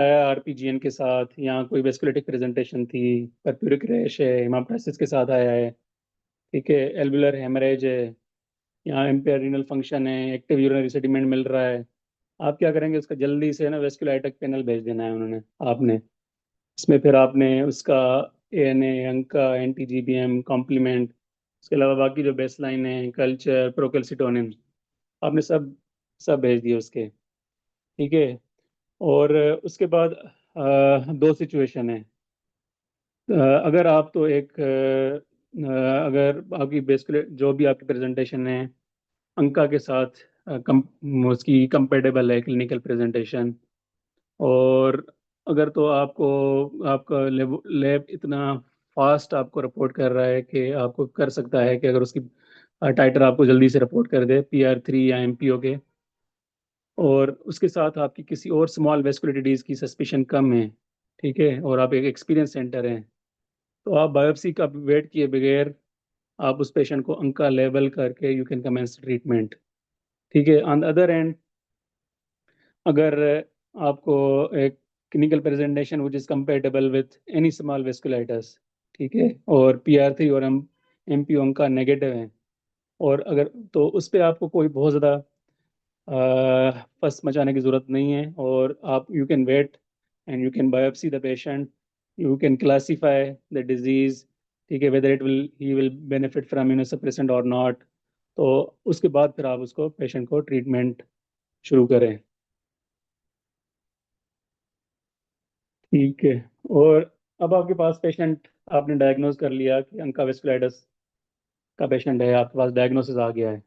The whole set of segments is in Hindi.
आया आरपीजीएन के साथ, यहाँ कोई वेस्कुलेटिक प्रेजेंटेशन थी, परप्यूरिक रैश है, हेमाप्टाइसिस के साथ आया है, ठीक है, एल्वुलर हेमरेज है, यहाँ इम्पेयर रीनल फंक्शन है, एक्टिव यूरिनरी सेडिमेंट मिल रहा है, आप क्या करेंगे, उसका जल्दी से ना वेस्कुलाइटिक पैनल भेज देना है उन्होंने आपने। इसमें फिर आपने उसका एएनए, अंका, एंटीजीबीएम, कॉम्प्लीमेंट, उसके अलावा बाकी जो बेस लाइन है, कल्चर, प्रोकेल्सिटोनिन, आपने सब सब भेज दिए उसके, ठीक है। और उसके बाद दो सिचुएशन है। अगर आप तो अगर आपकी बेसिकली जो भी आपकी प्रेजेंटेशन है अंका के साथ उसकी कंपेटेबल है क्लिनिकल प्रेजेंटेशन, और अगर तो आपको आपका लैब इतना फास्ट आपको रिपोर्ट कर रहा है कि आपको कर सकता है कि अगर उसकी टाइटर आपको जल्दी से रिपोर्ट कर दे PR3 या एमपीओ के, और उसके साथ आपकी किसी और स्मॉल वेस्कुलर डिजीज की सस्पिशन कम है, ठीक है, और आप एक एक्सपीरियंस सेंटर हैं, तो आप बायोप्सी का वेट किए बगैर आप उस पेशेंट को अंका लेवल करके यू कैन कमेंस ट्रीटमेंट, ठीक है। ऑन द अदर एंड, अगर आपको एक clinical presentation which is compatible with any small vasculitis, ठीक है, और PR3 और एमपीओ अंका नेगेटिव है, और अगर तो उस पर आपको कोई बहुत ज़्यादा फस मचाने की ज़रूरत नहीं है, और आप you can wait and you can biopsy the patient, you can classify the disease, ठीक है, whether it will he will benefit from immunosuppressant और नॉट। तो उसके बाद फिर आप उसको पेशेंट को ट्रीटमेंट शुरू करें, ठीक है। और अब आपके पास पेशेंट, आपने डायग्नोज कर लिया कि अंका वेस्कुलाइटिस का पेशेंट है, आपके पास डायग्नोसिस आ गया है,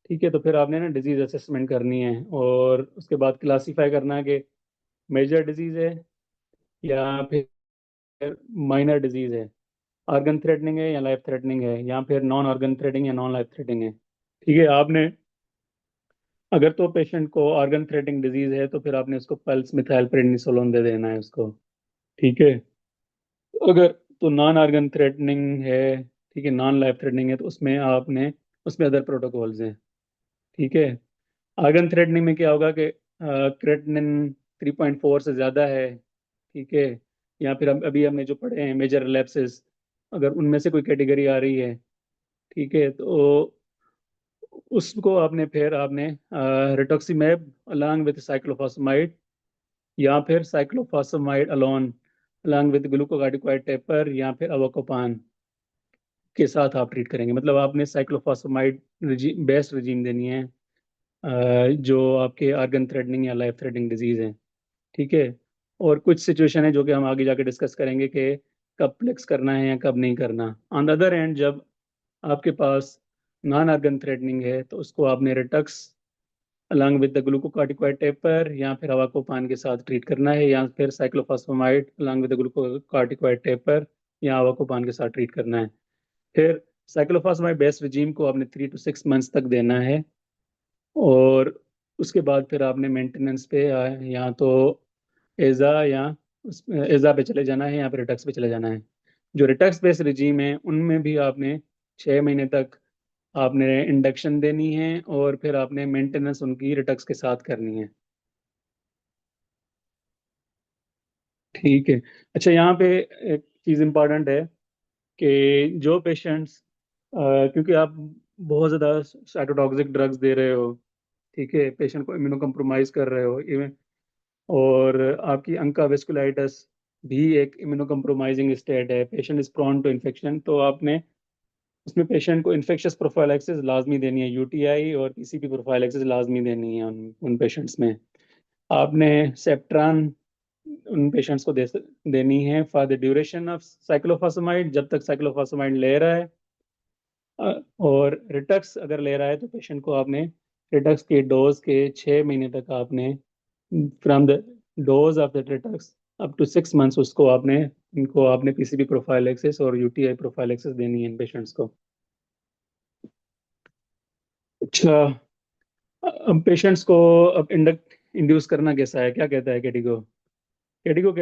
ठीक है, तो फिर आपने ना डिजीज असेसमेंट करनी है, और उसके बाद क्लासीफाई करना है कि मेजर डिजीज है या फिर माइनर डिजीज है, ऑर्गन थ्रेटनिंग है या लाइफ थ्रेटनिंग है, या फिर नॉन ऑर्गन थ्रेटनिंग या नॉन लाइफ थ्रेटनिंग है, ठीक है। आपने अगर तो पेशेंट को ऑर्गन थ्रेटनिंग डिजीज है तो फिर आपने उसको पल्स मिथाइल प्रेडनिसोलोन दे देना है उसको, ठीक है। अगर तो नॉन ऑर्गन थ्रेटनिंग है, ठीक है, नॉन लाइफ थ्रेटनिंग है, तो उसमें आपने उसमें अदर प्रोटोकॉल्स हैं, ठीक है। ऑर्गन थ्रेटनिंग में क्या होगा कि क्रेटनिन 3.4 से ज़्यादा है, ठीक है, या फिर अभी हमने जो पढ़े हैं मेजर रिलैप्सेस, अगर उनमें से कोई कैटेगरी आ रही है, ठीक है, तो उसको आपने रिटोक्सीमैब अलॉन्ग विद साइक्लोफॉसमाइड, या फिर cyclophosphamide alone along with glucocorticoid taper, या फिर अवोकोपान के साथ आप ट्रीट करेंगे। मतलब आपने साइक्लोफॉसमाइड बेस्ट रिजीम देनी है जो आपके ऑर्गन थ्रेटनिंग या लाइफ थ्रेटनिंग डिजीज है, ठीक है। और कुछ सिचुएशन है जो कि हम आगे जाके डिस्कस करेंगे कि कब फ्लेक्स करना है या कब नहीं करना। ऑन द अदर एंड, जब आपके पास नॉन ऑर्गन थ्रेटनिंग है तो उसको आपने ritux along with the glucocorticoid taper या फिर अवाकोपान के साथ ट्रीट करना है, या फिर cyclophosphamide along with the glucocorticoid taper या अवाकोपान के साथ ट्रीट करना है। फिर साइक्लोफॉस्फामाइड बेस्ट रिजीम को आपने 3 to 6 मंथ्स तक देना है, और उसके बाद फिर आपने मेंटेनेंस पे या तो एजा या उस एजा पे चले जाना है या फिर रिटक्स पे चले जाना है। जो रिटक्स बेस्ड रिजीम है उनमें भी आपने 6 महीने तक आपने इंडक्शन देनी है, और फिर आपने मेंटेनेंस उनकी रिटक्स के साथ करनी है, ठीक है। अच्छा, यहाँ पे एक चीज़ इम्पॉर्टेंट है कि जो पेशेंट्स, क्योंकि आप बहुत ज़्यादा साइटोटॉक्सिक ड्रग्स दे रहे हो, ठीक है, पेशेंट को इम्यूनो कम्प्रोमाइज कर रहे हो इवन, और आपकी अंका वेस्कुलाइटिस भी एक इम्यूनो कम्प्रोमाइजिंग स्टेट है, patient is prone to infection, तो आपने उसमें पेशेंट को इन्फेक्शियस प्रोफाइलैक्सिस लाजमी देनी है, यूटीआई और पीसीपी प्रोफाइलैक्सिस लाजमी देनी है उन पेशेंट्स में। आपने सेप्ट्रान उन पेशेंट्स को देनी है फॉर द ड्यूरेशन ऑफ साइक्लोफॉसमाइड, जब तक साइक्लोफॉसमाइड ले रहा है। और रिटक्स अगर ले रहा है तो पेशेंट को आपने रिटक्स के डोज के 6 महीने तक आपने from the dose of the ritux up to 6 months उसको आपने इनको आपने पीसीबी प्रोफाइलैक्सिस और यूटीआई प्रोफाइलैक्सिस देनी है इन पेशेंट्स को। अच्छा, अब पेशेंट्स को अब इंडक्ट इंड्यूस करना कैसा है, क्या कहता है कैडिको? कैडिको कहता